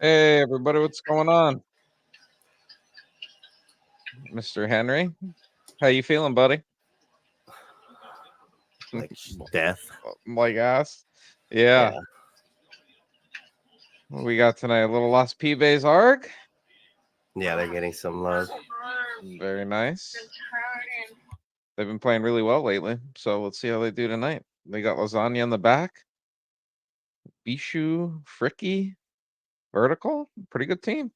Hey everybody, what's going on? Mr. Henry? How you feeling, buddy? Like death. Like ass? Yeah. Yeah. What we got tonight? A little Las Pibes ARG? Yeah, they're getting some love. Very nice. They've been playing really well lately, so let's see how they do tonight. They got Lasagna in the back. Bishu, Fricky, Vertical. Pretty good team.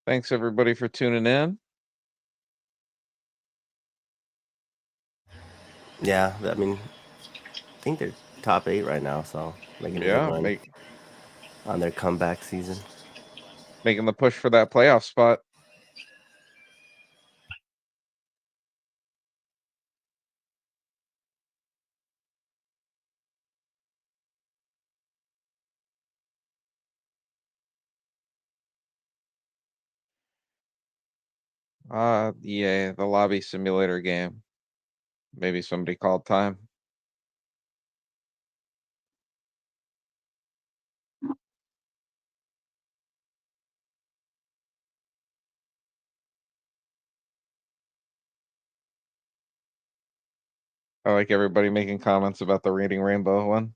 Thanks everybody for tuning in. Yeah, I mean, I think they're top 8 right now, so making a good Yeah, run on their comeback season. making the push for that playoff spot. Yeah, the lobby simulator game. Maybe somebody called time. I like everybody making comments about the Reading Rainbow one.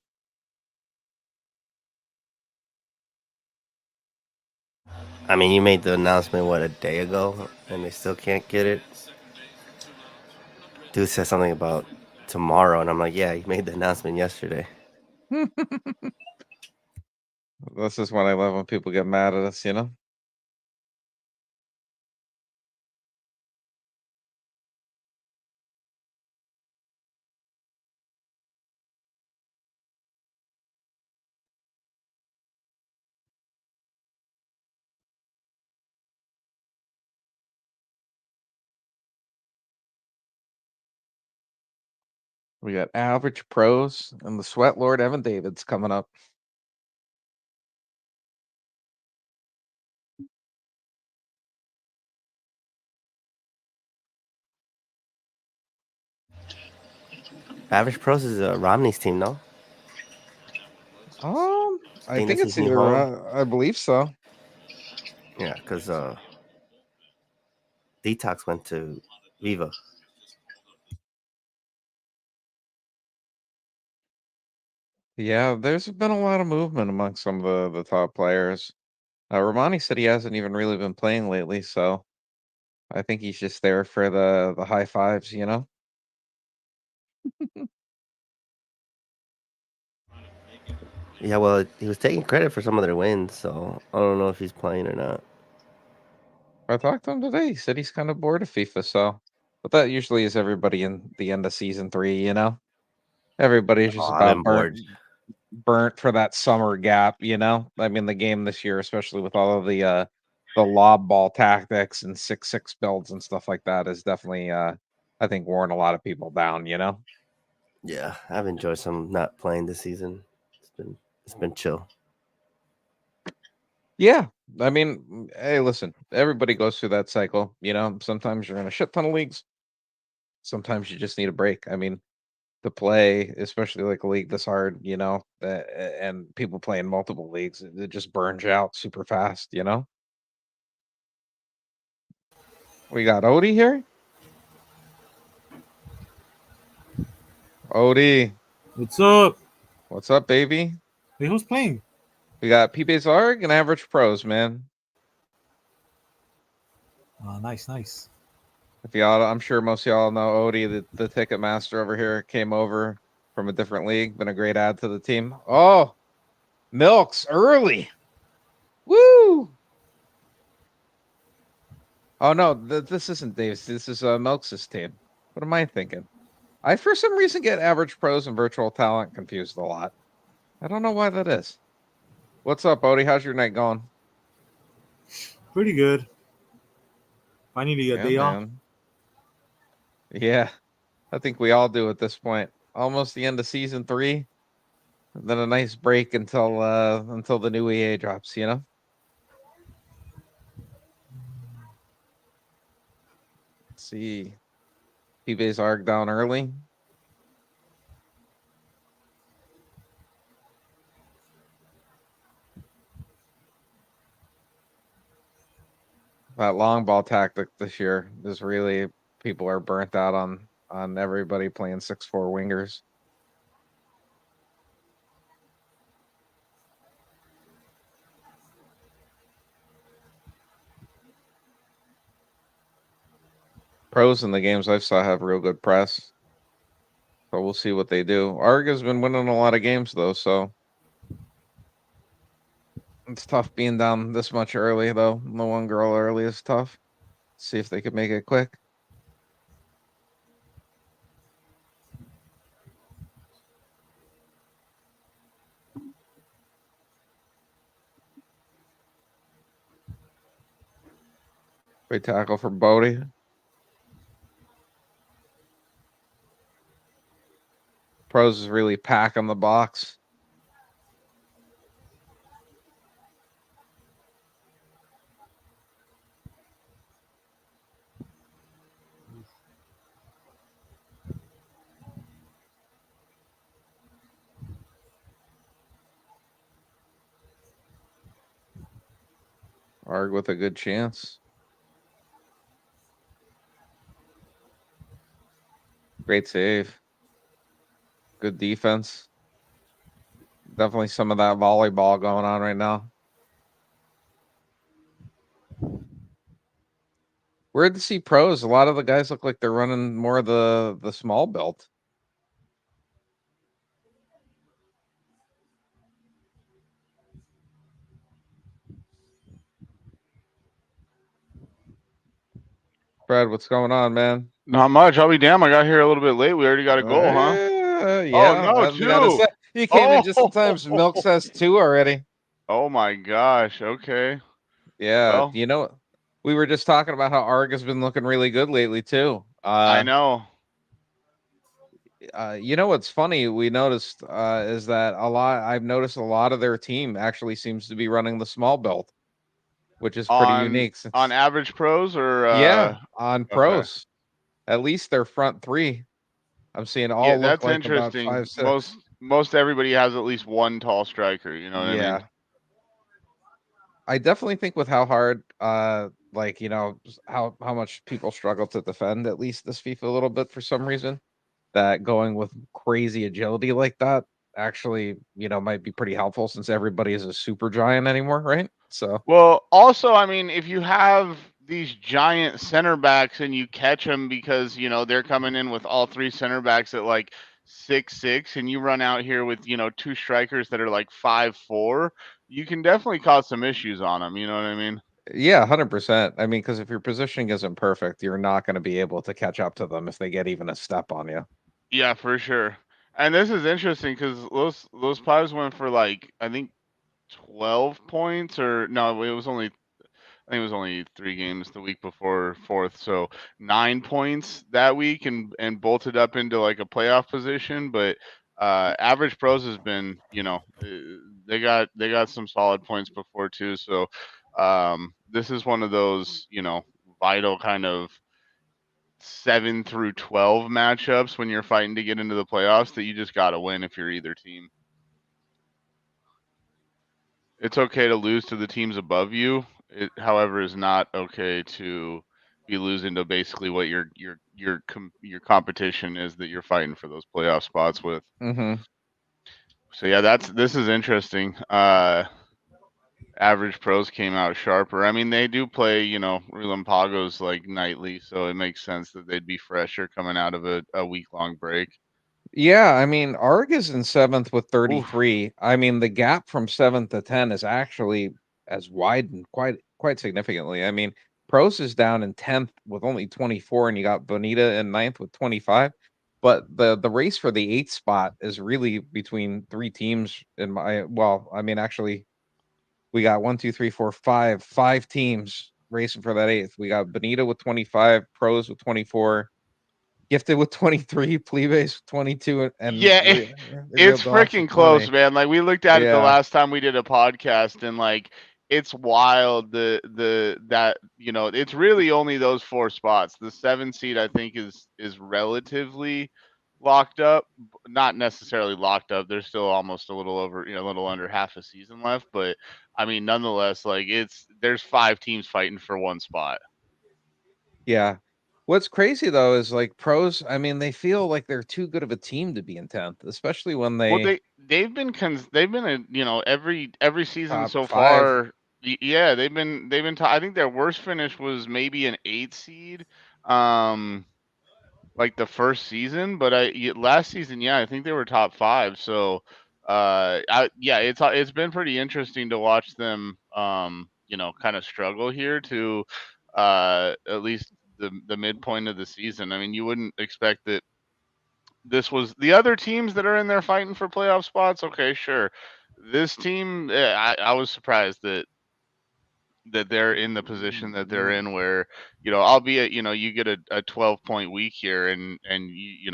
I mean, you made the announcement, a day ago, and they still can't get it? Dude said something about tomorrow, and I'm like, yeah, you made the announcement yesterday. This is when I love when people get mad at us, you know? We got Average Pros and the Sweat Lord Evan Davids coming up. Average Pros is Romney's team, no? I think This it's is new either, home. I believe so. Yeah, because Detox went to Viva. Yeah, there's been a lot of movement among some of the top players. Romani said he hasn't even really been playing lately, so I think he's just there for the high fives, you know? Yeah, well, he was taking credit for some of their wins, so I don't know if he's playing or not. I talked to him today. He said he's kind of bored of FIFA, so but that usually is everybody in the end of season 3, you know? Everybody's Oh, just I've about been bored. burnt for that summer gap, you know? I mean, the game this year, especially with all of the lob ball tactics and 6-6 builds and stuff like that, is definitely I think worn a lot of people down, you know? Yeah, I've enjoyed some not playing this season. It's been chill. Yeah. I mean, hey, listen, everybody goes through that cycle, you know. Sometimes you're in a shit ton of leagues. Sometimes you just need a break. I mean, to play, especially like a league this hard, you know, and people playing multiple leagues, it just burns you out super fast, you know. We got Odie here. Odie, What's up? what's up, baby? Hey, who's playing? We got PB's ARG and Average Pros, man. Nice, nice. If y'all, I'm sure most of y'all know Odie, the ticket master over here, came over from a different league. Been a great add to the team. Oh, Milks early. Woo! Oh no, this isn't Dave's. This is Milks' team. What am I thinking? I for some reason get Average Pros and Virtual Talent confused a lot. I don't know why that is. What's up, Odie? How's your night going? Pretty good. I need to get a Yeah, day off. man. Yeah, I think we all do at this point. Almost the end of season 3, and then a nice break until the new EA drops. You know. Let's see, PB's ARG down early. That long ball tactic this year is really people are burnt out on everybody playing 6'4" wingers. Pros in the games I've saw have real good press. So we'll see what they do. Arga's been winning a lot of games though, so it's tough being down this much early though. The one girl early is tough. See if they could make it quick. Great tackle for Bodie. Pros is really packing the box. Arg with a good chance. Great save. Good defense. Definitely some of that volleyball going on right now. Weird to see pros. A lot of the guys look like they're running more of the small belt. Fred, what's going on, man? Not much. I'll be damned. I got here a little bit late. We already got a goal, huh? Oh Yeah, no, I was gotta two. say you came in just in time. Oh, Milk says 2 already. oh my gosh. Okay. Yeah, Well, we were just talking about how Arg has been looking really good lately too. I know. What's funny? We noticed is that I've noticed a lot of their team actually seems to be running the small belt, which is pretty On unique. on average pros or Yeah, on okay. pros, at least their front three, I'm seeing Yeah, all look that's like about interesting. 5'6". Most everybody has at least one tall striker, you know what I mean? Yeah, I definitely think with how hard, how much people struggle to defend at least this FIFA a little bit for some reason, that going with crazy agility like that actually, might be pretty helpful since everybody is a super giant anymore, right? So Well, also, I mean, if you have these giant center backs and you catch them because, they're coming in with all three center backs at like 6'6", and you run out here with, two strikers that are like 5'4", you can definitely cause some issues on them. You know what I mean? yeah, 100%. I mean, because if your positioning isn't perfect, you're not going to be able to catch up to them if they get even a step on you. Yeah, for sure. And this is interesting because those Pies went for like, I think 12 points, or no, I think it was only 3 games the week before fourth, so 9 points that week, and bolted up into like a playoff position. But average pros has been, they got some solid points before too. So this is one of those, vital kind of 7 through 12 matchups when you're fighting to get into the playoffs that you just got to win if you're either team. It's okay to lose to the teams above you. It, however, is not okay to be losing to basically what your competition is that you're fighting for those playoff spots with. Mm-hmm. So yeah, this is interesting. Average pros came out sharper. I mean, they do play, Relampagos like nightly, so it makes sense that they'd be fresher coming out of a week long break. Yeah, I mean, Arg is in 7th with Oof. 33. I mean, the gap from 7th to 10 is actually as widened quite significantly. I mean, Pros is down in 10th with only 24, and you got Bonita in 9th with 25. But the race for the 8th spot is really between 3 teams I mean, actually, we got 5 teams racing for that 8th. We got Bonita with 25, Pros with 24, Gifted with 23, Plebes with 22, and Yeah, Real it's Dogs with freaking close, 20. man. Like we looked at it the Yeah. last time we did a podcast, and like it's wild. It's really only those 4 spots. The 7 seed I think is relatively locked up. Not necessarily locked up. There's still almost a little over, a little under half a season left. But I mean, nonetheless, like there's 5 teams fighting for one spot. Yeah. What's crazy though is like pros, I mean, they feel like they're too good of a team to be in 10th, especially when Well, they they've been in, every season top so 5. far. Yeah, they've been. I think their worst finish was maybe an 8 seed. Um, like the first season, but last season, yeah, I think they were top 5. So, yeah, it's been pretty interesting to watch them, kind of struggle here to, at least the midpoint of the season. I mean, you wouldn't expect that this was the other teams that are in there fighting for playoff spots. Okay, sure. This team, I was surprised that they're in the position that they're in where, albeit, you get a 12-point week here and you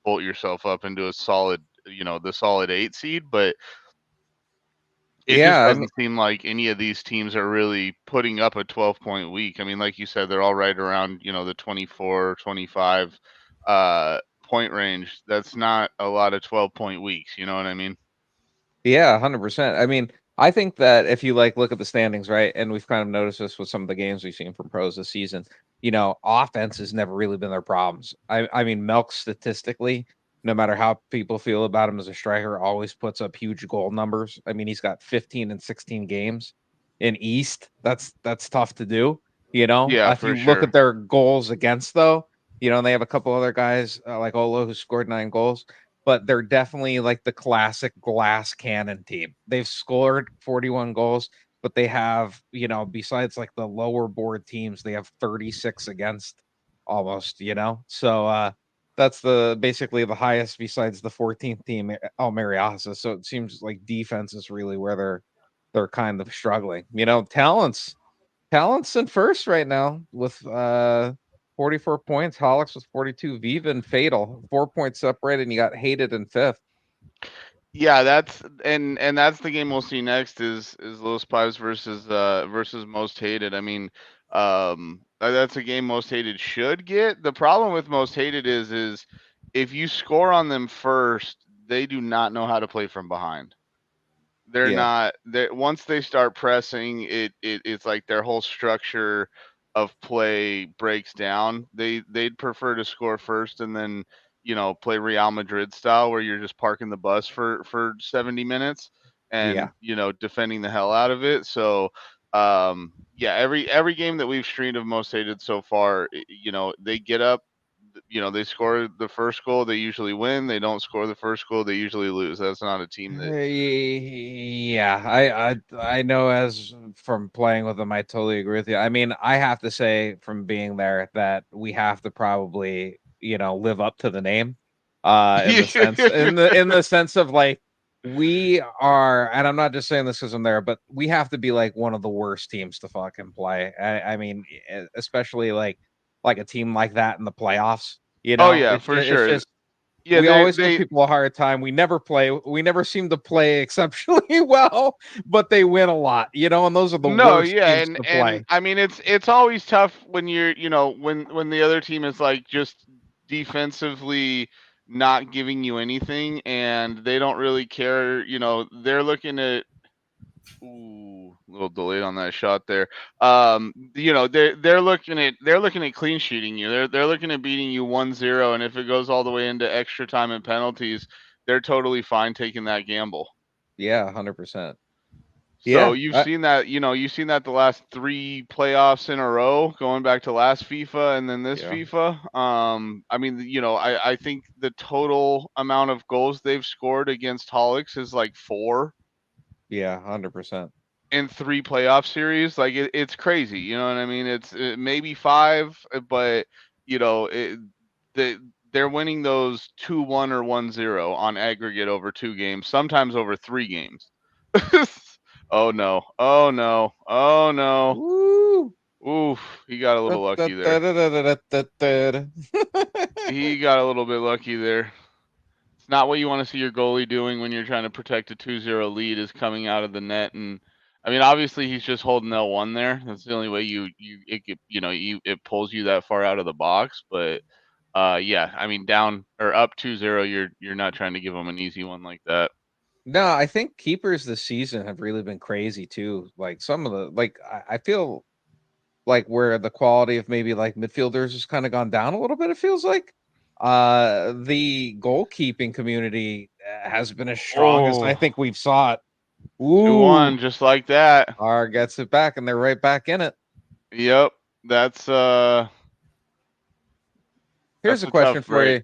bolt yourself up into a solid, the solid 8 seed, but it Yeah, just I mean, doesn't seem like any of these teams are really putting up a 12-point week. I mean, like you said, they're all right around, the 24, 25 point range. That's not a lot of 12-point weeks, you know what I mean? yeah, 100%. I mean, I think that if you like look at the standings, right, and we've kind of noticed this with some of the games we've seen from pros this season, offense has never really been their problems. I mean, Melk statistically, no matter how people feel about him as a striker, always puts up huge goal numbers. I mean, he's got 15 and 16 games in East. That's tough to do. Yeah, If for you look at sure. their goals against, though, and they have a couple other guys like Olo who scored 9 goals, but they're definitely like the classic glass cannon team. They've scored 41 goals, but they have, besides like the lower board teams, they have 36 against almost, So that's the basically the highest besides the 14th team, Almeriasa. So it seems like defense is really where they're kind of struggling. Talents in first right now with 44 points, Holix with 42, Viva and Fatal, 4 points separated, and you got Hated in fifth. Yeah, and that's the game we'll see next is Los Pies versus Most Hated. I mean, that's a game Most Hated should get. The problem with Most Hated is if you score on them first, they do not know how to play from behind. They're Yeah. not they once they start pressing it's like their whole structure of play breaks down. They'd prefer to score first and then, play Real Madrid style where you're just parking the bus for 70 minutes and, Yeah. defending the hell out of it. So, yeah, every game that we've streamed of Most Hated so far, they get up, they score the first goal, they usually win. They don't score the first goal, they usually lose. That's not a team that. Yeah, I know as from playing with them, I totally agree with you. I mean, I have to say from being there that we have to probably, live up to the name. In the sense of like we are, and I'm not just saying this because I'm there, but we have to be like one of the worst teams to fucking play. I mean, especially like a team like that in the playoffs. Oh yeah, for It's sure. just Yeah, we they always give they people a hard time. We never seem to play exceptionally well, but they win a lot, and those are the no, worst yeah, teams and to and play. I mean it's always tough when you're, when the other team is like just defensively not giving you anything and they don't really care, they're looking at. Ooh, a little delayed on that shot there. They're looking at clean sheeting you. They're looking at beating you 1-0, and if it goes all the way into extra time and penalties, they're totally fine taking that gamble. Yeah, 100%. So Yeah, you've seen that the last 3 playoffs in a row, going back to last FIFA and then this yeah, FIFA. I mean, I think the total amount of goals they've scored against Holix is like 4 yeah, 100%. in 3 playoff series. Like it's crazy. You know what I mean? It's maybe 5, but you know it, they they're winning those 2-1 or 1-0 on aggregate over 2 games, sometimes over 3 games. Oh no! Oh no! Oh no! Woo! Oof! He got a Da, little da, lucky da, there. da, da, da, da, da, da. He got a little bit lucky there. It's not what you want to see your goalie doing when you're trying to protect a 2-0 lead, is coming out of the net. And I mean, obviously he's just holding L1 there. That's the only way it pulls you that far out of the box. But yeah, I mean down or up 2-0, you're not trying to give them an easy one like that. No, I think keepers this season have really been crazy too. Like some of the I feel like where the quality of maybe like midfielders has kind of gone down a little bit. It feels like the goalkeeping community has been as strong as I Oh, think we've saw it. 2-1, Ooh, just like that. R gets it back, and they're right back in it. Yep, that's Here's a a tough question for break.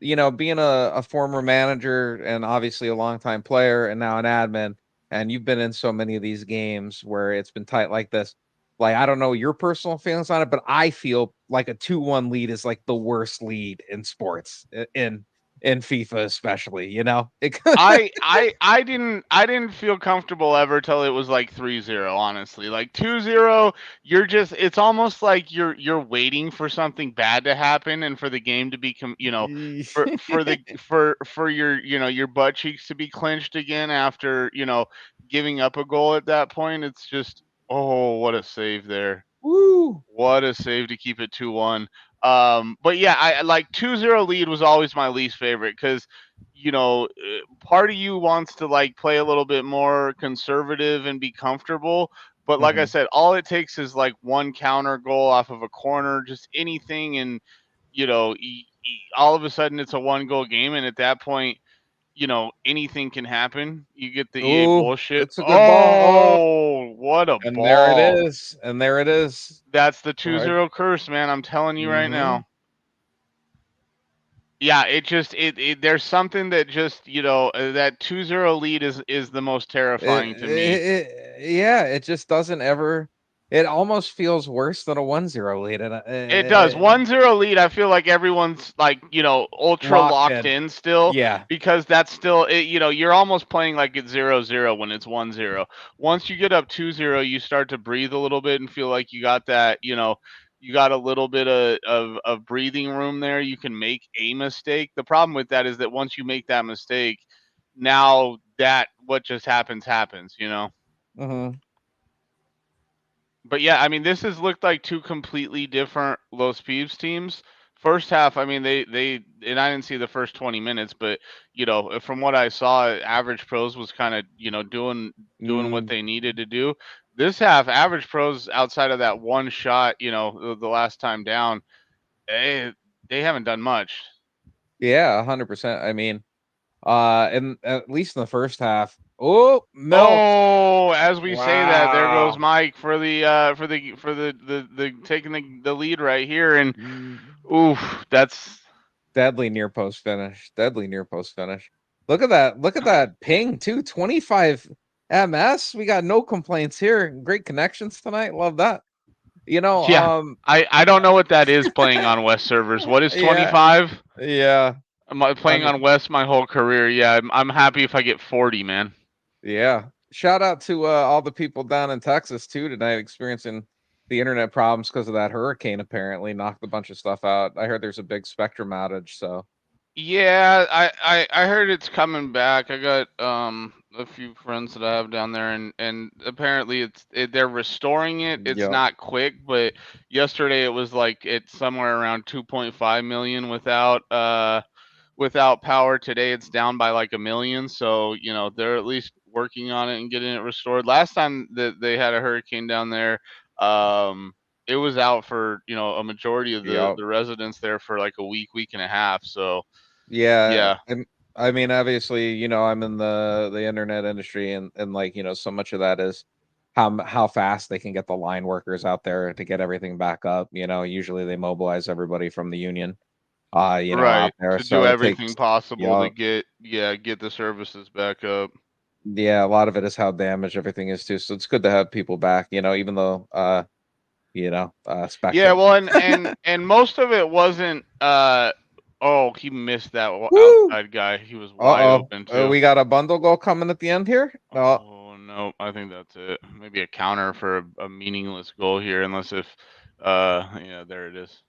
you. You know, being a former manager and obviously a longtime player and now an admin, and you've been in so many of these games where it's been tight like this. Like, I don't know your personal feelings on it, but I feel like a 2-1 lead is like the worst lead in sports in FIFA, especially, you know? It I didn't feel comfortable ever till it was like 3-0, honestly. Like 2-0, it's almost like you're waiting for something bad to happen and for the game to become, for your, your butt cheeks to be clenched again after, giving up a goal at that point. It's just, oh, what a save there. Woo. What a save to keep it 2-1. But yeah, I like 2-0 lead was always my least favorite because, part of you wants to like play a little bit more conservative and be comfortable. But like I Mhm. said, all it takes is like one counter goal off of a corner, just anything, and all of a sudden it's a 1-goal game, and at that point, anything can happen. You get the EA Ooh, bullshit. it's a good ball. Oh, Oh, what a and there it ball! is. And there it is. That's the Right. 2-0 curse, man. I'm telling you right Mhm. now. Yeah, it just there's something that just, that 2-0 lead is the most terrifying to me. Yeah, it just doesn't ever it almost feels worse than a 1-0 lead, and, It does. 1-0 lead, I feel like everyone's like, ultra locked locked in. in still Yeah. because that's still you're almost playing like it's 0-0 when it's 1-0. Once you get up 2-0, you start to breathe a little bit and feel like you got that, you got a little bit of breathing room there. You can make a mistake. The problem with that is that once you make that mistake, now that what just happens. Mhm. But yeah, I mean, this has looked like two completely different Los Peeps teams. First half, I mean, and I didn't see the first 20 minutes, but from what I saw, Average Pros was kind of, doing what Mm, they needed to do. This half, Average Pros, outside of that one shot, the last time down, they haven't done much. yeah, 100%. I mean, and at least in the first half. Oh, milk. Oh, as we say that, there goes Wow. Mike for the taking the lead right here, and Mm, oof, that's deadly near post finish. Deadly near post finish. Look at that. Look at that ping too. 25 MS. We got no complaints here. Great connections tonight. Love that. You know, yeah. I don't know what that is playing on West servers. What is yeah, 25? yeah. Am I I playing on mean, West my whole career? Yeah, I'm happy if I get 40, man. yeah. Shout out to all the people down in Texas too tonight experiencing the internet problems because of that hurricane. Apparently, knocked a bunch of stuff out. I heard there's a big Spectrum outage. So Yeah, I heard it's coming back. I got a few friends that I have down there, and apparently they're restoring it. It's yep. not quick, but yesterday it was like it's somewhere around 2.5 million without power. Today it's down by like a million, so they're at least working on it and getting it restored. Last time that they had a hurricane down there, um it was out for a majority of the Yep. the residents there for like a week and a half. So Yeah, yeah. and I mean, obviously, I'm in the internet industry, and like, so much of that is how fast they can get the line workers out there to get everything back up. Usually they mobilize everybody from the union, out Right, there. to do So it everything takes, possible to yeah, get the services back up. yeah, a lot of it is how damaged everything is too. So it's good to have people back. Even though, Yeah, Spectrum. well, and most of it wasn't. Oh, he missed that Woo! outside guy. He was wide Uh-oh. open too. We got a bundle goal coming at the end here. No. Oh no, I think that's it. Maybe a counter for a meaningless goal here, unless if, yeah, there it is.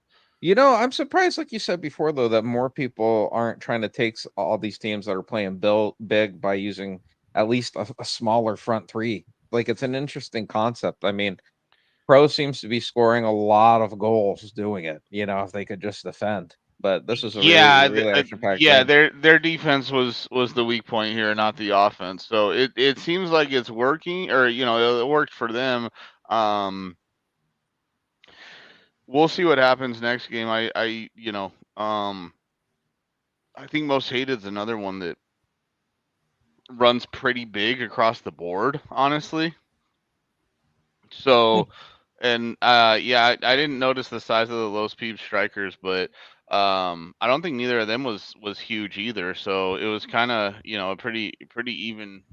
I'm surprised, like you said before, though, that more people aren't trying to take all these teams that are playing big by using at least a smaller front three. Like, it's an interesting concept. I mean, Pro seems to be scoring a lot of goals doing it, if they could just defend. but this was a Yeah, really action packed yeah, game. their defense was the weak point here, not the offense. So it seems like it's working, or it worked for them. Um, we'll see what happens next game. I think Most Hated is another one that runs pretty big across the board, honestly. So, and yeah, I didn't notice the size of the low speed strikers, but I don't think neither of them was huge either. So it was kind of a pretty even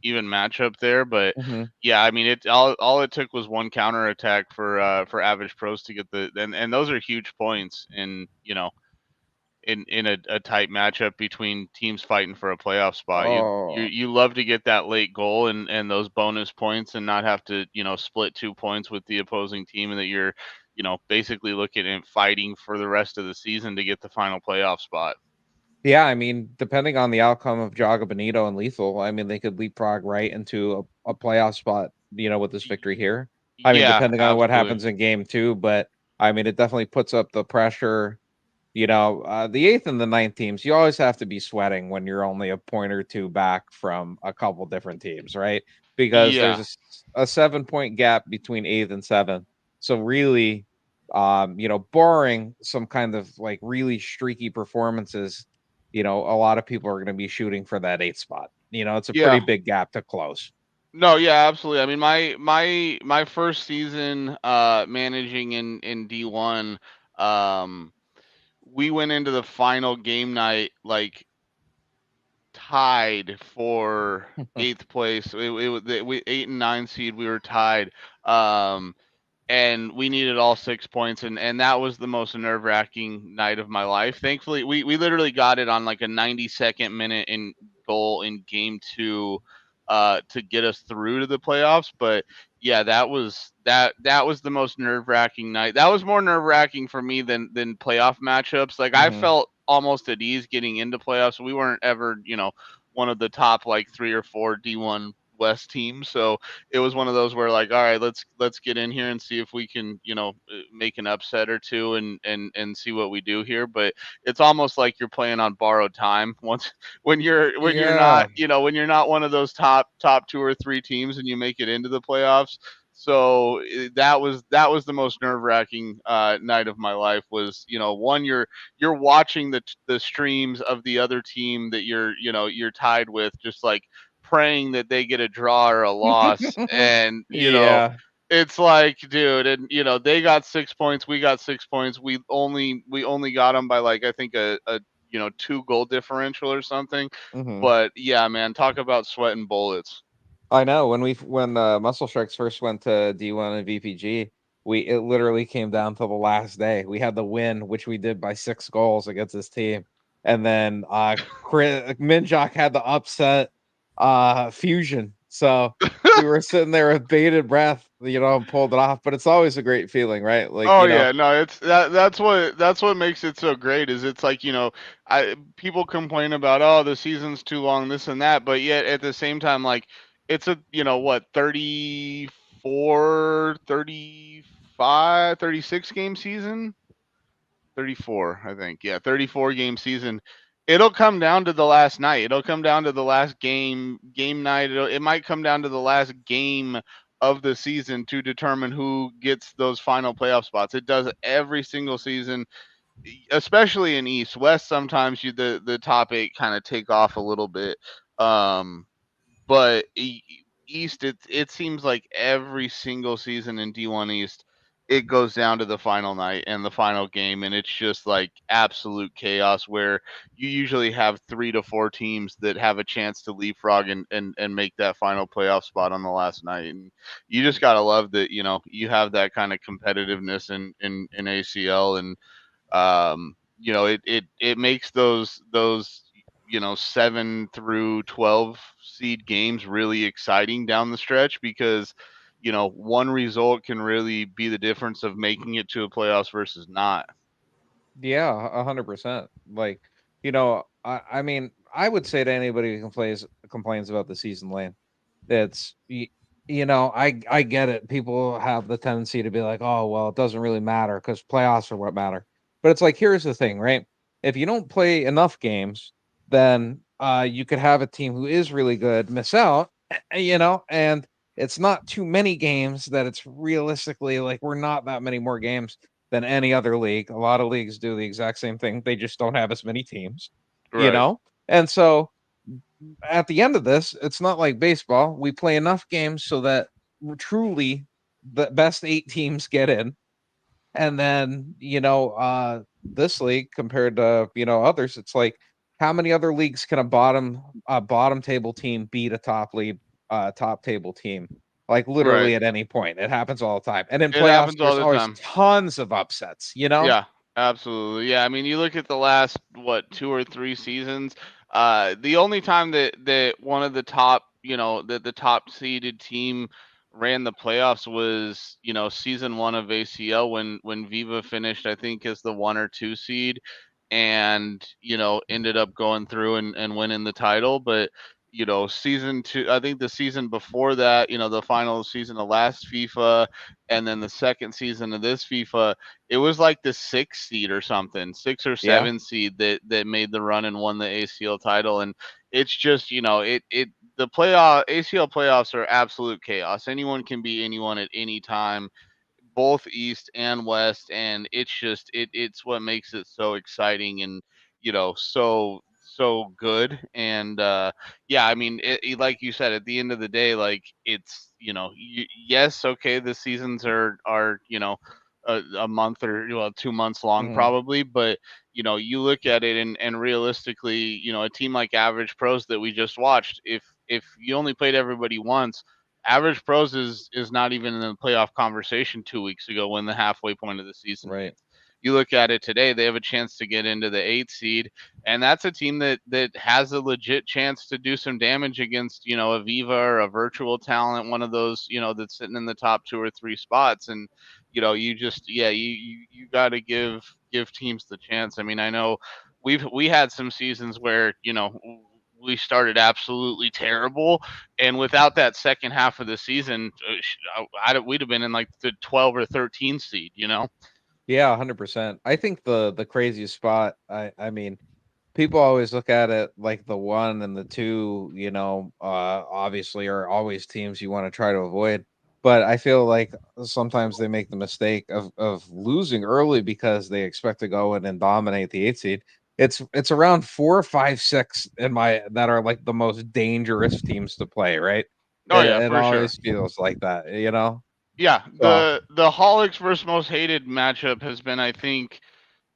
matchup there. But Hmm. yeah, I mean all it took was one counter attack for Average Pros to get and those are huge points in a tight matchup between teams fighting for a playoff spot. Oh, You love to get that late goal and those bonus points and not have to, split 2 points with the opposing team, and that you're, basically looking at fighting for the rest of the season to get the final playoff spot. yeah. I mean, depending on the outcome of Jaga Benito and Lethal, I mean, they could leapfrog right into a playoff spot, with this victory Y- here. I mean, Yeah, depending on what absolutely. happens in game two, but I mean, it definitely puts up the pressure. The eighth and the ninth teams, you always have to be sweating when you're only a point or two back from a couple different teams, right? Because there's Yeah. a 7 point gap between eighth and seventh. So really, barring some kind of like really streaky performances, a lot of people are going to be shooting for that eighth spot. It's a pretty Yeah. big gap to close. No, yeah, absolutely. I mean, my first season managing in D1, um we went into the final game night like tied for eighth place. It was we 8 and 9 seed. We were tied. Um, and we needed all 6 points, and that was the most nerve-wracking night of my life. Thankfully, we literally got it on like a 92nd minute in goal in game two to get us through to the playoffs. But yeah, that was the most nerve-wracking night. That was more nerve-wracking for me than playoff matchups. Like, I Hmm. felt almost at ease getting into playoffs. We weren't ever, one of the top like 3 or 4 D1 West teams. So it was one of those where, like, all right, let's get in here and see if we can, make an upset or two and see what we do here. But it's almost like you're playing on borrowed time once when you're not, Yeah. when you're not one of those top 2 or 3 teams and you make it into the playoffs. So that was the most nerve-wracking night of my life. Was, one, you're watching the streams of the other team that you're tied with, just like praying that they get a draw or a loss. And Yeah. it's like, dude, and they got 6 points, we got 6 points. We only got them by, like, I think a 2 goal differential or something. Hmm. But yeah, man, talk about sweating bullets. I know when Muscle Sharks first went to D1 and VPG, it literally came down to the last day. We had the win, which we did by 6 goals against this team, and then Minjok had the upset Fusion. So we were sitting there with bated breath, and pulled it off. But it's always a great feeling, right? Like, Oh yeah, no, that's what makes it so great. Is it's like, I people complain about, oh, the season's too long, this and that, but yet at the same time, like, it's a, what, 34, 35, 36 game season? 34, I think. Yeah, 34 game season. It'll come down to the last night. It'll come down to the last game night. It might come down to the last game of the season to determine who gets those final playoff spots. It does every single season, especially in East. West, sometimes the top 8 kind of take off a little bit. Um, but East, it seems like every single season in D1 East, it goes down to the final night and the final game, and it's just like absolute chaos, where you usually have 3 to 4 teams that have a chance to leapfrog and make that final playoff spot on the last night. And you just gotta love that, you have that kind of competitiveness in ACL. And it makes those 7 through 12 seed games really exciting down the stretch, because one result can really be the difference of making it to a playoffs versus not. yeah, 100%. Like, I mean, I would say to anybody who complains about the season lane, it's I get it. People have the tendency to be like, oh well, it doesn't really matter because playoffs are what matter. But it's like, here's the thing, right? if you don't play enough games, then you could have a team who is really good miss out, and it's not too many games that it's realistically like we're not that many more games than any other league. A lot of leagues do the exact same thing. They just don't have as many teams, you Right. know? And so at the end of this, it's not like baseball. We play enough games so that truly the best 8 teams get in. And then, this league compared to, others, it's like how many other leagues can a bottom table team beat a top table team? Like Right. literally at any point. It happens all the time. And in It playoffs, happens all there's the always time. tons of upsets. Yeah, absolutely. Yeah, I mean, you look at the last what 2 or 3 seasons. The only time that one of the top, the top seeded team ran the playoffs was season 1 of ACL when Viva finished, I think, as the 1 or 2 seed, and ended up going through and winning the title. But season 2, I think the season before that, the final season of last FIFA, and then the second season of this FIFA, it was like the 6th seed or something, 6 or Yeah. 7 seed that made the run and won the ACL title. And it's just the playoff ACL playoffs are absolute chaos. Anyone can beat anyone at any time, both east and west, and it's what makes it so exciting and so good. And yeah, I mean, like you said, at the end of the day, like it's yes, okay, the seasons are a month or 2 months long Mhm. probably, but you look at it, and realistically, a team like Average Pros that we just watched, if you only played everybody once, Average Pros is not even in the playoff conversation 2 weeks ago when the halfway point of the season Right. hits. You look at it today, they have a chance to get into the 8th seed, and that's a team that has a legit chance to do some damage against a Viva or a virtual talent, one of those that's sitting in the top 2 or 3 spots. And you just you got to give teams the chance. I mean, I know we had some seasons where we started absolutely terrible, and without that second half of the season, we'd have been in like the 12 or 13 seed. Yeah, 100%. I think the craziest spot, I mean, people always look at it like the 1 and the 2, obviously are always teams you want to try to avoid. But I feel like sometimes they make the mistake of losing early because they expect to go in and dominate the 8 seed. It's around 4, 5, 6 in my that are like the most dangerous teams to play, right? Oh It, yeah, it for sure. always feels like that. Yeah, So, the Holics versus most hated matchup has been, I think,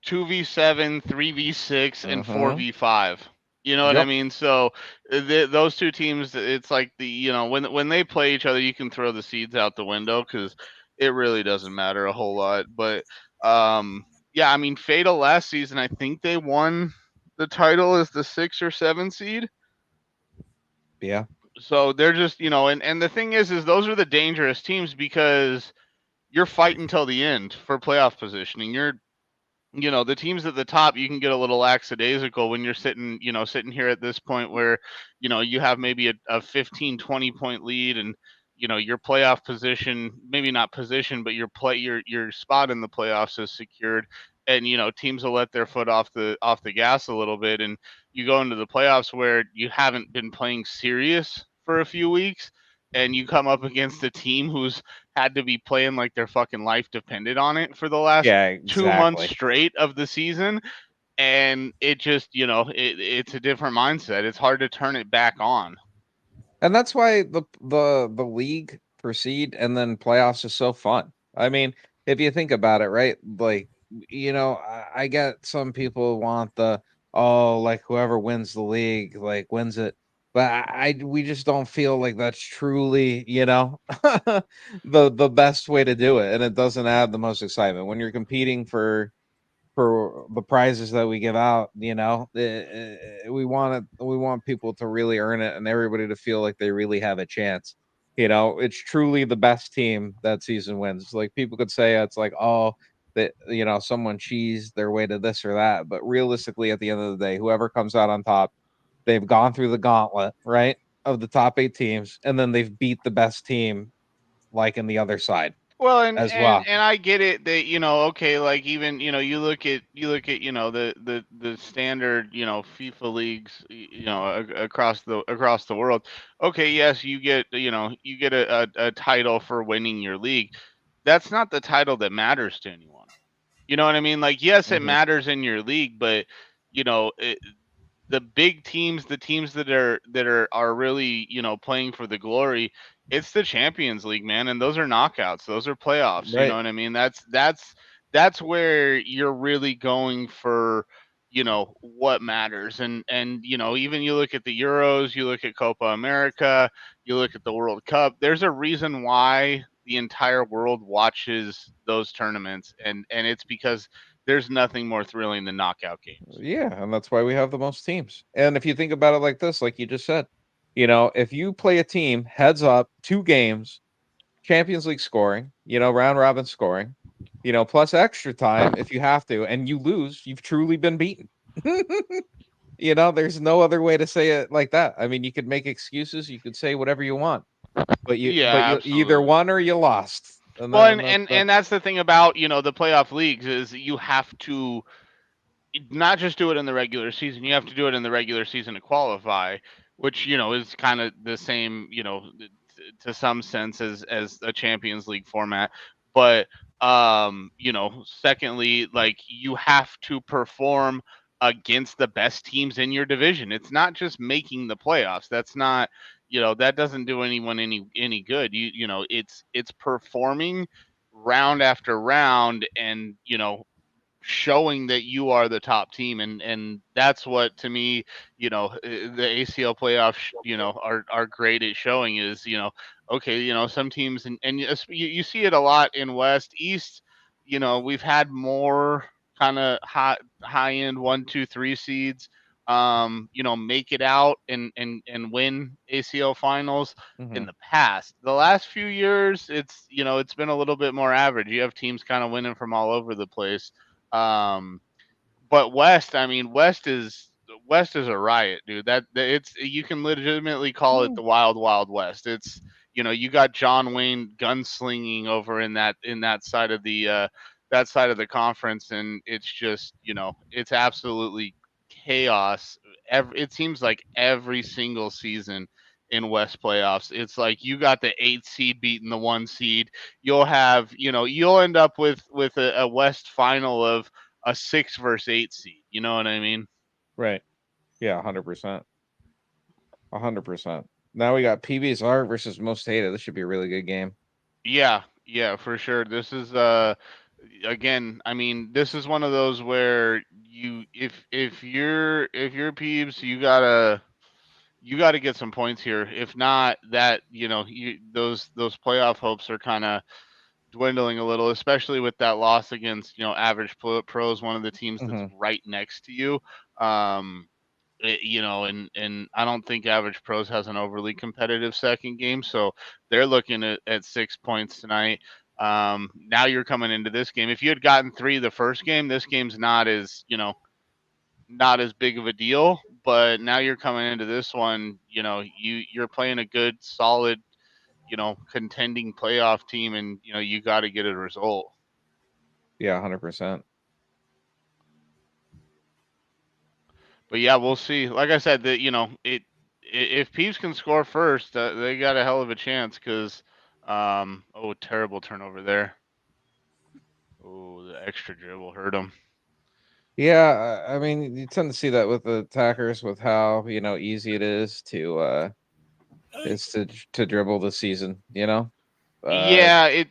2v7, 3v6, and mhm. 4v5. You know what I Yep. mean? So those two teams, it's like when they play each other, you can throw the seeds out the window because it really doesn't matter a whole lot. But yeah, I mean, Fatal last season, I think they won the title as the 6 or 7 seed. Yeah. So they're just and the thing is those are the dangerous teams because you're fighting till the end for playoff positioning. The teams at the top, you can get a little lackadaisical when you're sitting here at this point where you have maybe a 15, 20 point lead, and your playoff position, maybe not position, but your spot in the playoffs is secured. And teams will let their foot off the gas a little bit, and you go into the playoffs where you haven't been playing serious for a few weeks, and you come up against a team who's had to be playing like their fucking life depended on it for the last Yeah, 2 months exactly. straight of the season. And it just it's a different mindset. It's hard to turn it back on. And that's why the league proceed and then playoffs is so fun. I mean, if you think about it, right? Like, I get some people want like whoever wins the league, like wins it. But we just don't feel like that's truly, the best way to do it. And it doesn't add the most excitement when you're competing for the prizes that we give out, we want people to really earn it and everybody to feel like they really have a chance. It's truly the best team that season wins. Like people could say it's like, oh, that someone cheesed their way to this or that, but realistically, at the end of the day, whoever comes out on top, they've gone through the gauntlet, right, of the top 8 teams, and then they've beat the best team, like in the other side. Well, as well. and I get it that okay, like even you look at the standard FIFA leagues across the world. Okay, yes, you get a title for winning your league. That's not the title that matters to anyone. You know what I mean? Like, yes, it Hmm. matters in your league, but you know, it, the big teams, the teams that are really playing for the glory, it's the Champions League, man, and those are knockouts, those are playoffs. You know Right. what I mean? That's where you're really going for what matters, and even you look at the Euros, you look at Copa America, you look at the World Cup. There's a reason why the entire world watches those tournaments, and it's because there's nothing more thrilling than knockout games. Yeah, and that's why we have the most teams. And if you think about it like this, like you just said, if you play a team heads up, 2 games, Champions League scoring, round robin scoring, plus extra time if you have to, and you lose, you've truly been beaten. There's no other way to say it like that. I mean, you could make excuses, you could say whatever you want, but you but Yeah, you either absolutely. won or you lost. And Well, then and that's and the and that's the thing about the playoff leagues is you have to not just do it in the regular season. You have to do it in the regular season to qualify, which is kind of the same, to some sense as a Champions League format. But secondly, like you have to perform against the best teams in your division. It's not just making the playoffs. That's not, that doesn't do anyone any good. It's performing round after round, and showing that you are the top team, and that's what, to me, the ACL playoffs are great at showing is, okay, some teams, and you see it a lot in West. East, we've had more kind of high end 1, 2, 3 seeds make it out and win ACL finals in Mhm. the past. The last few years, it's been a little bit more average. You have teams kind of winning from all over the place. um, but West, I mean, West is a riot, dude. It's, you can legitimately call it Woo. the Wild Wild West. It's, you got John Wayne gunslinging over in that side of the conference, and it's just, it's absolutely chaos. It seems like every single season in West playoffs, it's like you got the 8 seed beating the 1 seed. You'll end up with a West final of a 6 versus 8 seed. You know what I mean? Right. Yeah, 100%. 100%. Now we got PBSR versus Most Hated. This should be a really good game. Yeah, yeah, for sure. This is again, I mean, this is one of those where if you're Peeves, you gotta get some points here. If not, that those playoff hopes are kind of dwindling a little, especially with that loss against Average Pros, one of the teams that's Hmm. right next to you. Um, and I don't think Average Pros has an overly competitive second game, so they're looking at 6 points tonight. Now you're coming into this game. If you had gotten 3 the first game, this game's not as big of a deal. But now you're coming into this one, you're playing a good, solid, contending playoff team, and you got to get a result. Yeah, 100%. But yeah, we'll see. Like I said, that if Peeves can score first, they got a hell of a chance. Because oh, terrible turnover there. Oh, the extra dribble hurt him. Yeah, I mean, you tend to see that with the attackers, with how easy it is to dribble this season. Uh, Yeah,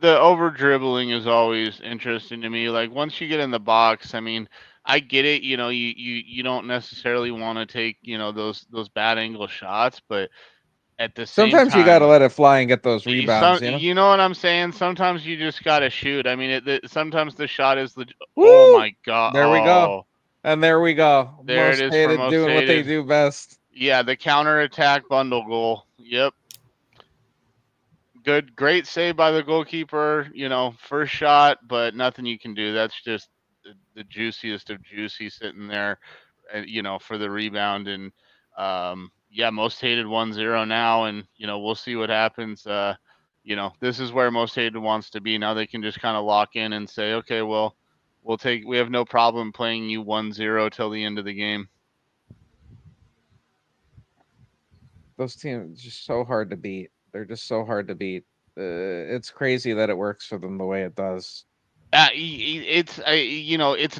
the over dribbling is always interesting to me. Like once you get in the box, I mean, I get it. You don't necessarily want to take those bad angle shots, but at the same Sometimes you got to time, let it fly and get those rebounds. you know what I'm saying? Sometimes you just gotta shoot. I mean, sometimes the shot is oh Woo! my god. There we go, Oh, and there we go. there it Most is for Hated most doing what they hated. do best. Yeah, the counter attack bundle goal. Yep. Great save by the goalkeeper. First shot, but nothing you can do. That's just the juiciest of juicy sitting there, for the rebound. And yeah, most hated 1-0 now, and we'll see what happens. this is where Most Hated wants to be. Now they can just kind of lock in and say, okay, well, we have no problem playing you 1-0 till the end of the game. Those teams are just so hard to beat. They're just so hard to beat. It's crazy that it works for them the way it does. It's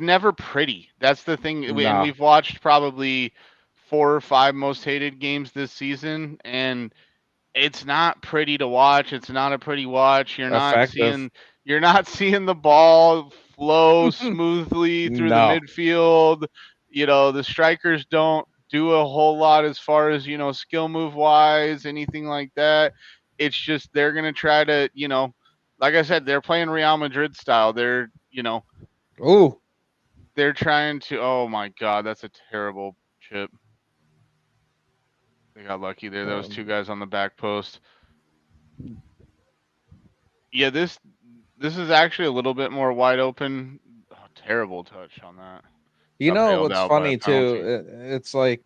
never pretty. That's the thing. And No. we've watched probably 4 or 5 Most Hated games this season, and it's not pretty to watch. It's not a pretty watch. Effective. You're not seeing the ball flow smoothly through the No. midfield. The strikers don't do a whole lot as far as, skill move wise, anything like that. It's just they're going to try to, like I said, they're playing Real Madrid style. Ooh. They're trying to, oh my God, that's a terrible chip. They got lucky there. Those 2 guys on the back post. Yeah, this is actually a little bit more wide open. Oh, terrible touch on that. Got bailed What's out by a funny penalty. too? It's like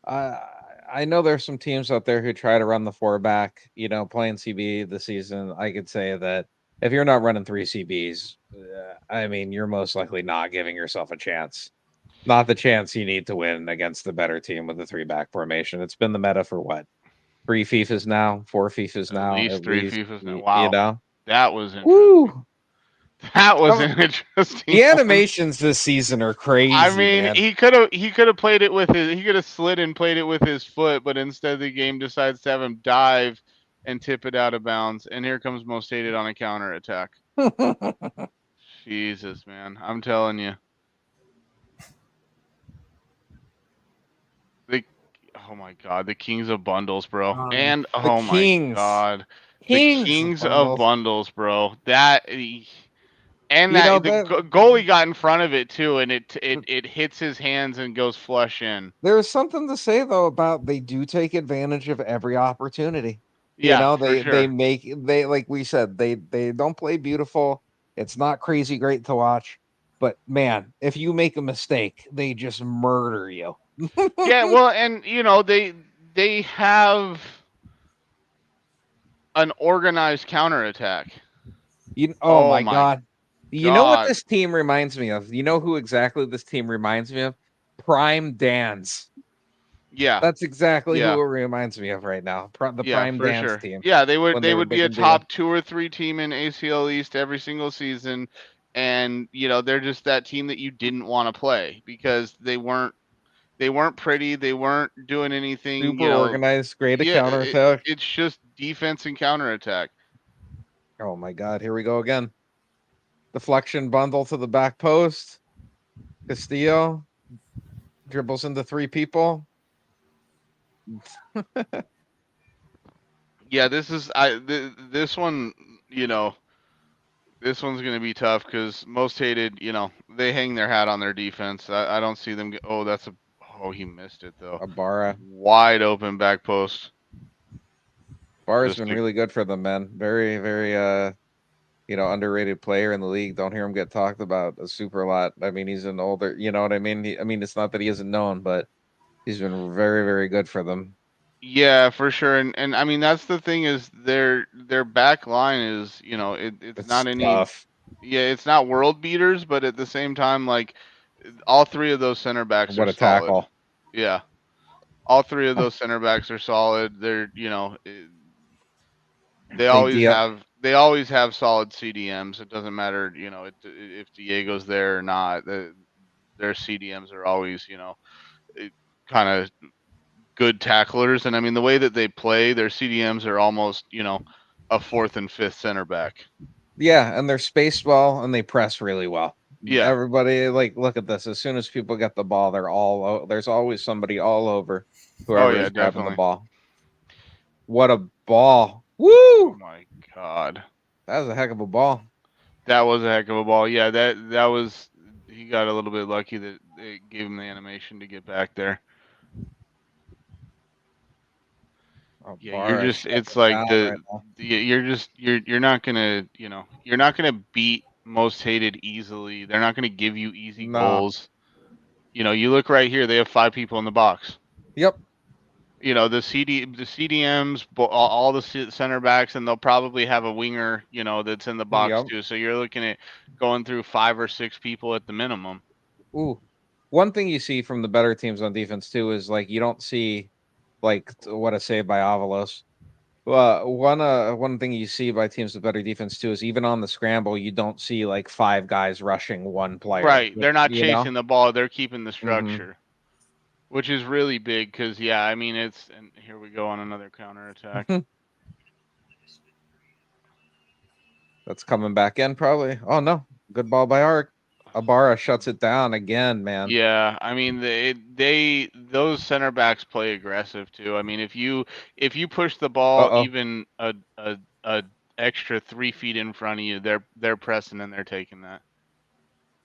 I know there's some teams out there who try to run the 4 back, playing CB this season. I could say that if you're not running 3 CBs, I mean, you're most likely not giving yourself a chance. Not the chance you need to win against the better team with the 3 back formation. It's been the meta for what? 3 FIFAs now, 4 FIFAs now, At least 3 least, FIFAs now. Wow. That was interesting. Woo! That was an interesting. The animations this season are crazy. I mean, man. he could have played it with he could have slid and played it with his foot, but instead the game decides to have him dive and tip it out of bounds. And here comes Most Hated on a counter attack. Jesus, man, I'm telling you. Oh my God, the Kings of Bundles, bro. And oh my God, the Kings of Bundles, bro. That. And the goalie got in front of it too, and it hits his hands and goes flush in. There's something to say though about they do take advantage of every opportunity. Yeah, they like we said, they don't play beautiful. It's not crazy great to watch, but man, if you make a mistake, they just murder you. Yeah, well, and they have an organized counterattack. Oh my God. You know what this team reminds me of? You know who exactly this team reminds me of? Prime Dan's. Yeah, that's exactly who it reminds me of right now. The Prime Dance team. Yeah, they would be a top 2 or 3 team in ACL East every single season, and they're just that team that you didn't want to play because they weren't pretty, they weren't doing anything. Super organized, great at counterattack. It's just defense and counterattack. Oh my God, here we go again. Deflection bundle to the back post. Castillo dribbles into 3 people. Yeah, this is this one, this one's gonna be tough because Most Hated, they hang their hat on their defense. I don't see them. He missed it though. Ibarra, wide open back post. Ibarra's been really good for them, man. Very, very underrated player in the league. Don't hear him get talked about a super lot. I mean, he's an older, you know what I mean? It's not that he isn't known, but he's been very, very good for them. Yeah, for sure. And I mean, that's the thing is their back line is, it's not tough. It's not world beaters, but at the same time, like all 3 of those center backs are solid. Tackle. Yeah. All 3 of those center backs are solid. They're, they always have solid CDMs. It doesn't matter, if Diego's there or not. Their CDMs are always, kind of good tacklers. And I mean, the way that they play, their CDMs are almost, a 4th and 5th center back. Yeah, and they're spaced well and they press really well. Yeah, everybody look at this. As soon as people get the ball, there's always somebody all over whoever's grabbing the ball. What a ball! Woo! Oh my God, that was a heck of a ball. That was a heck of a ball. Yeah, that was. He got a little bit lucky that it gave him the animation to get back there. Yeah, you're just. It's like you're not gonna. You're not gonna beat Most Hated easily. They're not gonna give you easy goals. You look right here. They have 5 people in the box. Yep. the CDMs, all the center backs, and they'll probably have a winger, that's in the box Yep. too. So you're looking at going through 5 or 6 people at the minimum. Ooh. One thing you see from the better teams on defense too is like you don't see like what a save by Avalos. One thing you see by teams with better defense too is even on the scramble, you don't see like 5 guys rushing one player. Right. They're not You know? chasing the ball. They're keeping the Hmm. structure, which is really big because, yeah, I mean, and here we go on another counterattack. That's coming back in probably. Oh no, good ball by Ark. Ibarra shuts it down again, man. Yeah, I mean those center backs play aggressive too. I mean if you push the Uh ball oh. even a extra 3 feet in front of you, they're pressing and they're taking that.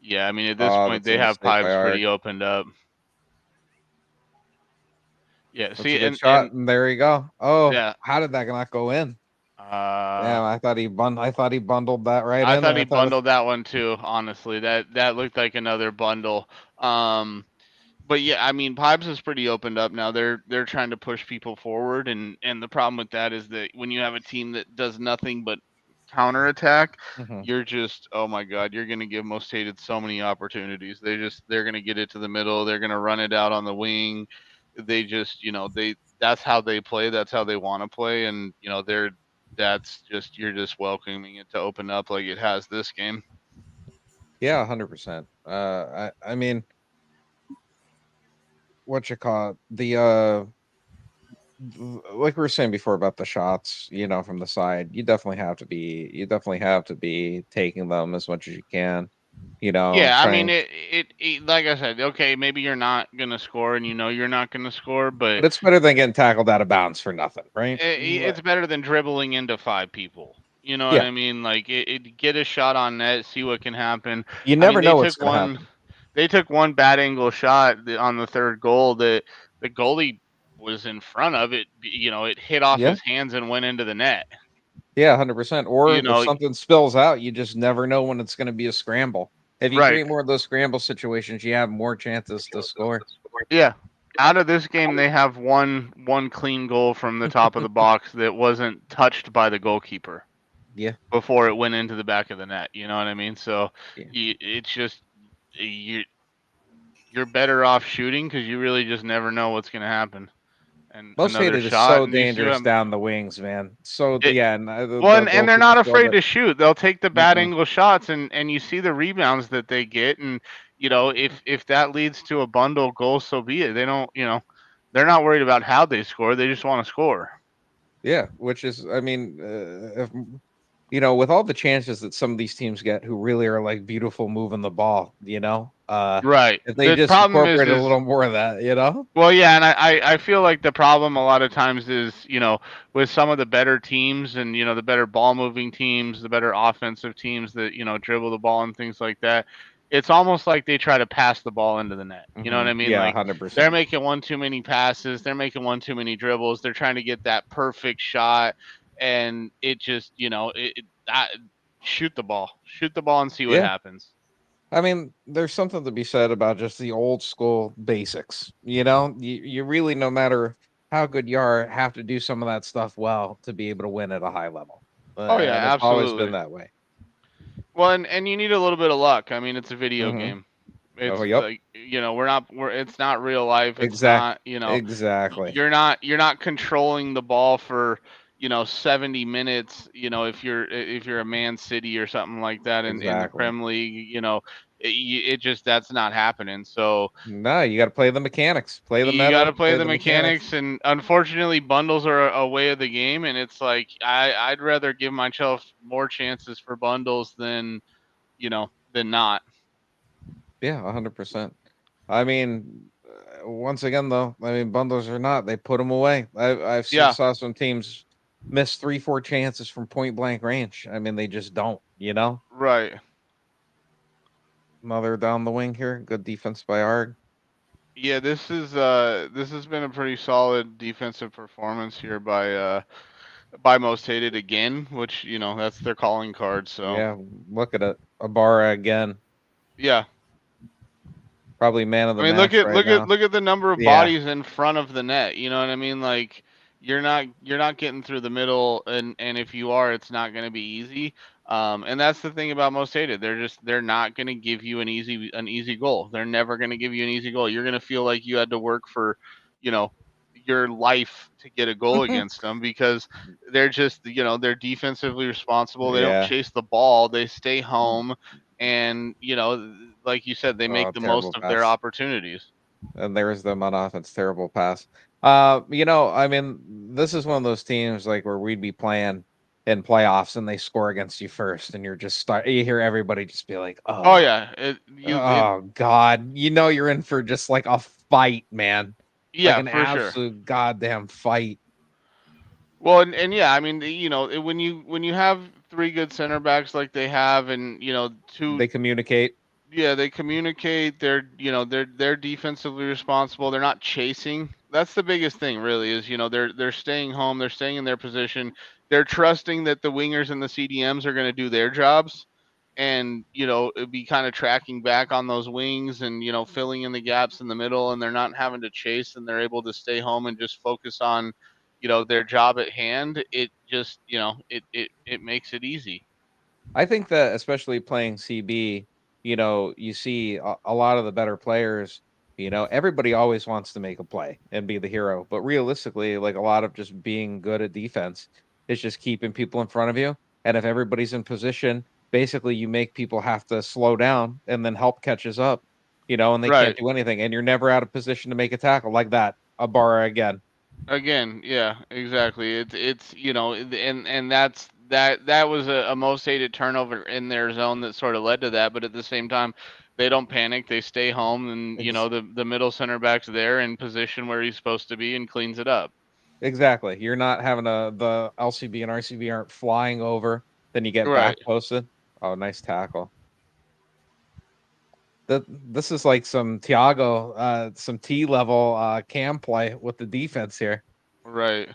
Yeah, I mean at this Oh, point that's a they have mistake by pipes Ark. pretty opened up. Yeah, That's a see good and shot, and there you go. Oh, yeah, how did that not go in? uh Damn, I thought he bundled that right I in thought there. he I thought it. bundled that one too, honestly. That looked like another bundle. Um but yeah, I mean, Pipes is pretty opened up now. They're trying to push people forward, and the problem with that is that when you have a team that does nothing but counterattack, Mhm. you're just, oh my god, you're gonna give Most Hated so many opportunities. They're gonna get it to the middle. They're gonna run it out on the wing. They just, that's how they play. That's how they want to play, and that's just you're just welcoming it to open up like it has this game. Yeah, 100%. I mean, what you call it? Like we were saying before about the shots, from the side, you definitely have to be taking them as much as you can, Yeah, I mean trying. it like I said, okay, maybe you're not gonna score and you're not gonna score, But but it's better than getting tackled out of bounds for nothing, right? it's better than dribbling into 5 people. You know what Yeah, I mean? Like get a shot on net, see what can happen. you I mean, never know what's gonna happen. they took one bad angle shot on the third goal that the goalie was in front of it. It hit off Yeah, his hands and went into the net. yeah, 100%. You Or if know, something spills out, you just never know when it's gonna be a scramble. If you right? create more of those scramble situations, you have more chances to score. Yeah. Out of this game, they have one clean goal from the top of the box that wasn't touched by the goalkeeper Yeah, before it went into the back of the net. You know what I mean? So yeah. it's just you you're better off shooting because you really just never know what's going to happen. And Most another hated is shot, so and you see dangerous what down the wings, man. So it. yeah, and the, Well, the and they're goalkeeper not spilled afraid it. to shoot. They'll take the bad Mm-mm. angle shots, and you see the rebounds that they get, and if that leads to a bundle goal, so be it. They don't, they're not worried about how they score. They just want to score. Yeah, which is, I mean, with all the chances that some of these teams get, who really are like beautiful moving the ball, Right. if they The just problem incorporate a is little more of that. well, yeah, and I feel like the problem a lot of times is, with some of the better teams and, the better ball moving teams, the better offensive teams that, dribble the ball and things like that. It's almost like they try to pass the ball into the net. You know what I mean? Yeah, Like they're 100%. making one too many passes, they're making one too many dribbles, they're trying to get that perfect shot, and it just, shoot the ball and see what Yeah. happens. I mean, there's something to be said about just the old school basics. You really, no matter how good you are, have to do some of that stuff well to be able to win at a high level. Oh yeah, And it's always been absolutely. that way. Well, and you need a little bit of luck. I mean, it's a video Hmm. game. Oh, It's yep. like it's not real life. It's Exact. not, Exactly. you're not controlling the ball for 70 minutes. If you're a Man City or something like that in the Exactly. Prem League, it just that's not happening. So No, you got to play the mechanics, play the you got to meta, play play the the mechanics. mechanics, and unfortunately, bundles are a way of the game. And it's like I'd rather give myself more chances for bundles than not. Yeah, 100%. I mean, once again, though, I mean, bundles or not, they put them away. Yeah, Saw some teams miss 3, 4 chances from point blank range. I mean, they just don't. right. Another down the wing here. Good defense by Arg. Yeah, this has been a pretty solid defensive performance here by Most Hated again, which that's their calling card. So Yeah, look at it. Ibarra again. yeah, Probably man of the I mean, match right now. look at the number of Yeah. bodies in front of the net. You know what I mean? Like you're not getting through the middle, and if you are, it's not going to be easy. And that's the thing about most hated. They're not going to give you an easy goal. They're never going to give you an easy goal. You're going to feel like you had to work for, you know, your life to get a goal against them because they're just they're defensively responsible. They don't Yeah. chase the ball. They stay home, and like you said, they Oh, make the terrible most of their pass. opportunities. And there's them on offense. Terrible pass. I mean, this is one of those teams like where we'd be playing in playoffs and they score against you first, and you hear everybody just be like, Oh oh, yeah, oh God. You're in for just like a fight, man. Like yeah, an for sure. absolute goddamn fight. Well, and yeah, I mean, when you have three good center backs like they have, and two. They communicate. Yeah, they communicate. They're defensively responsible. They're not chasing. That's the biggest thing, really, is they're staying home. They're staying in their position. They're trusting that the wingers and the CDMs are going to do their jobs, and it'd be kind of tracking back on those wings and filling in the gaps in the middle, and they're not having to chase, and they're able to stay home and just focus on their job at hand. It just it makes it easy. I think that especially playing CB, you see a lot of the better players, everybody always wants to make a play and be the hero. But realistically, like a lot of just being good at defense is just keeping people in front of you. And if everybody's in position, basically you make people have to slow down and then help catches up, and they can't Right. do anything. And you're never out of position to make a tackle like that. A bar again. Again, yeah, exactly. It's and that was a most hated turnover in their zone that sort of led to that. But at the same time, they don't panic. They stay home, and the middle center back's there in position where he's supposed to be and cleans it up. Exactly. You're not having the LCB and RCB aren't flying over, then you get back Right. posted. Oh, nice tackle. This is like some Tiago, some T level cam play with the defense here. Right.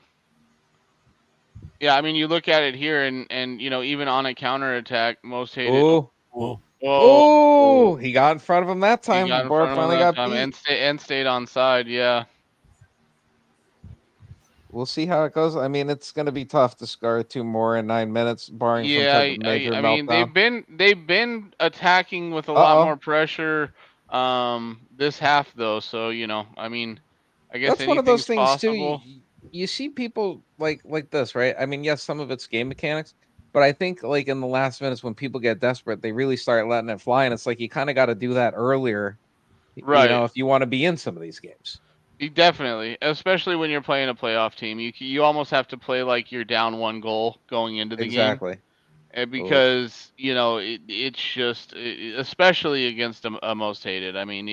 Yeah, I mean, you look at it here, and even on a counterattack, most hated. Oh, Oh, Oh, oh, he got in front of him that he time. got in Bar front of him finally that got time beat. and stayed on side. Yeah. We'll see how it goes. I mean, it's going to be tough to score 2 more in 9 minutes, barring some Yeah, type of major I mean meltdown. they've been attacking with a lot Uh-oh. more pressure this half though, so I mean I guess That's one of those anything's things too. possible. You see people like this, right? I mean, yes, some of it's game mechanics, but I think like in the last minutes when people get desperate, they really start letting it fly, and it's like you kind of got to do that earlier, Right. if you want to be in some of these games. Definitely, especially when you're playing a playoff team. You almost have to play like you're down one goal going into the game. Exactly. Oof. Because it's just especially against a most hated. I mean,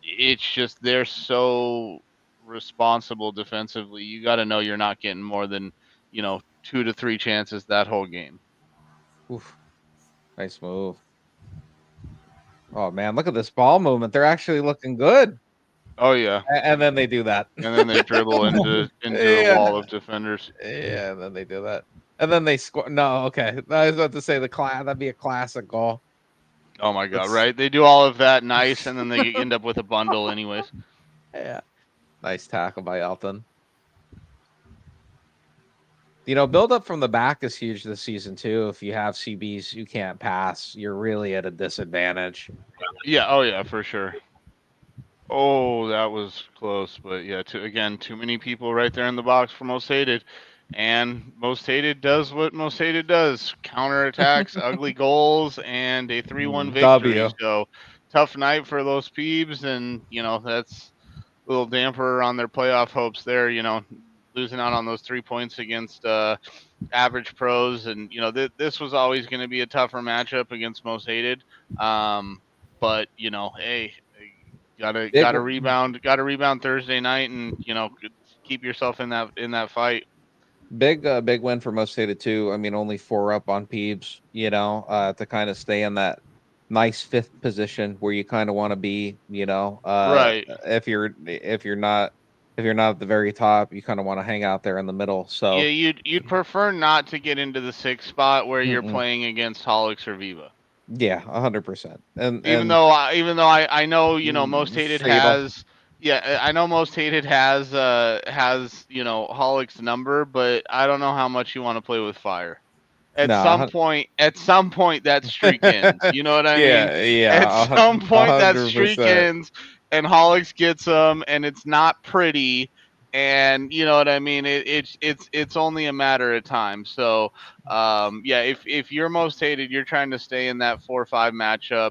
it's just they're so responsible defensively. You got to know you're not getting more than 2 to 3 chances that whole game. Oof. Nice move. Oh man, look at this ball movement. They're actually looking good. Oh yeah, And then they do that. and then they dribble into the Yeah. wall of defenders. Yeah, and then they do that. And then they score. No, okay. I was about to say that'd be a classic goal. Oh my god, That's right? They do all of that nice, and then they end up with a bundle anyways. yeah. Nice tackle by Elton. Build up from the back is huge this season too. If you have CBs who can't pass, you're really at a disadvantage. Yeah, oh yeah, for sure. Oh, that was close, but yeah, too many people right there in the box for most hated. And most hated does what most hated does. Counterattacks, ugly goals, and a 3-1 victory. W. So tough night for those Peebs, and that's a little damper on their playoff hopes there, losing out on those 3 points against average pros. And this was always going to be a tougher matchup against most hated. But hey, Big gotta rebound Thursday night, and keep yourself in that fight. big win for most stated too. I mean, only 4 up on Peebs, to kind of stay in that nice fifth position where you kind of want to be, Right. if you're not at the very top, you kind of want to hang out there in the middle. Yeah, So you'd prefer not to get into the 6th spot where you're mm-mm. playing against Holix or Viva. Yeah, 100%. And Even though I know most hated fatal. has I know most hated has Hollick's number, but I don't know how much you want to play with fire. At some No. point, that streak ends. You know what I mean? Yeah, At yeah, some point, that streak 100%. ends, and Holliks gets them, and it's not pretty. And you know what I mean? It's only a matter of time. So, yeah, if you're most hated, you're trying to stay in that 4-5 matchup.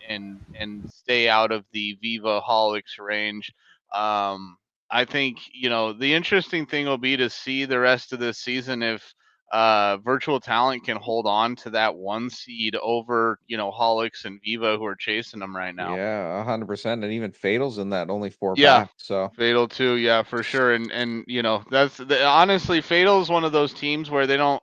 And stay out of the Viva Holliks range. I think the interesting thing will be to see the rest of this season if Virtual Talent can hold on to that 1 seed over Holix and Viva who are chasing them right now. Yeah, 100%. And even fatal's in that only 4 Yeah, back. So Fatal too, yeah, for sure. And honestly, Fatal is one of those teams where they don't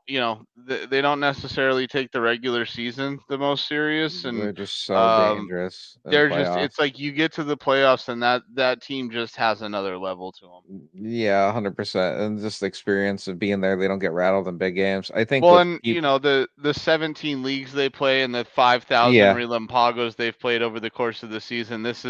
they don't necessarily take the regular season the most serious, and they're just so um dangerous in they're just it's playoffs. like you get to the playoffs and that team just has another level to them. Yeah, 100%. And just the experience of being there, they don't get rattled in big games. I think Well, with and people, the 17 leagues they play and the 5,000 yeah, Relampagos they've played over the course of the season. It's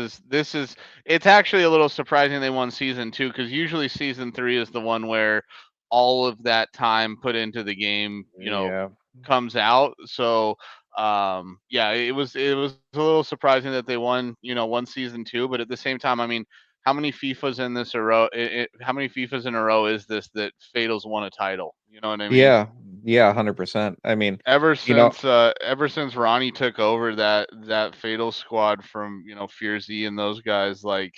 actually a little surprising they won season 2, because usually season 3 is the one where all of that time put into the game, yeah. comes out. So yeah, it was a little surprising that they won season 2, but at the same time, I mean, how many FIFAs in this a row? How many FIFAs in a row is this that Fatals won a title? You know what I mean? Yeah, yeah, 100%. I mean, you know, Ever since Ronnie took over that Fatal squad from Fear Z and those guys, like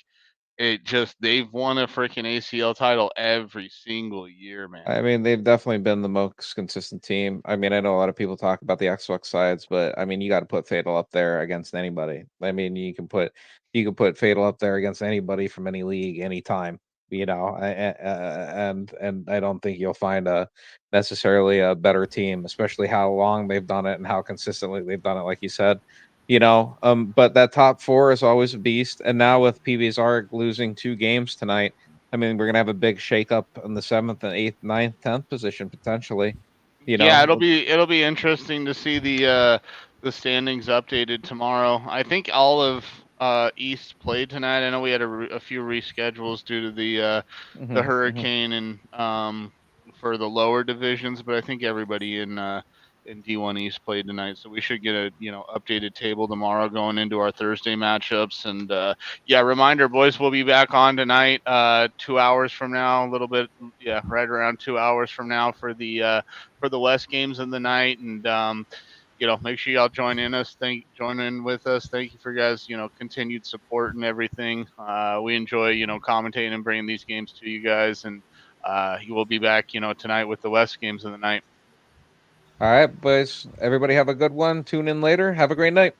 they've won a freaking ACL title every single year, man. I mean, they've definitely been the most consistent team. I mean, I know a lot of people talk about the Xbox sides, but I mean, you got to put Fatal up there against anybody. I mean, you can put Fatal up there against anybody from any league, anytime. And I don't think you'll find a necessarily a better team, especially how long they've done it and how consistently they've done it, like you said. But that top four is always a beast. And now with PBSR losing 2 games tonight, I mean, we're gonna have a big shakeup in the 7th and 8th, ninth, 10th position potentially. You Yeah, know, it'll be interesting to see the standings updated tomorrow. I think all of East played tonight. I know we had a few reschedules due to the mhm, mhm. hurricane and for the lower divisions, but I think everybody in D1 East played tonight, so we should get a updated table tomorrow going into our Thursday matchups. And yeah, reminder, boys, we'll be back on tonight, 2 hours from now, a little bit, yeah, right around 2 hours from now for the West games of the night. And make sure y'all join in with us. Thank you for guys, continued support and everything. We enjoy, commentating and bringing these games to you guys. And you will be back, tonight with the West games of the night. All right, boys. Everybody have a good one. Tune in later. Have a great night.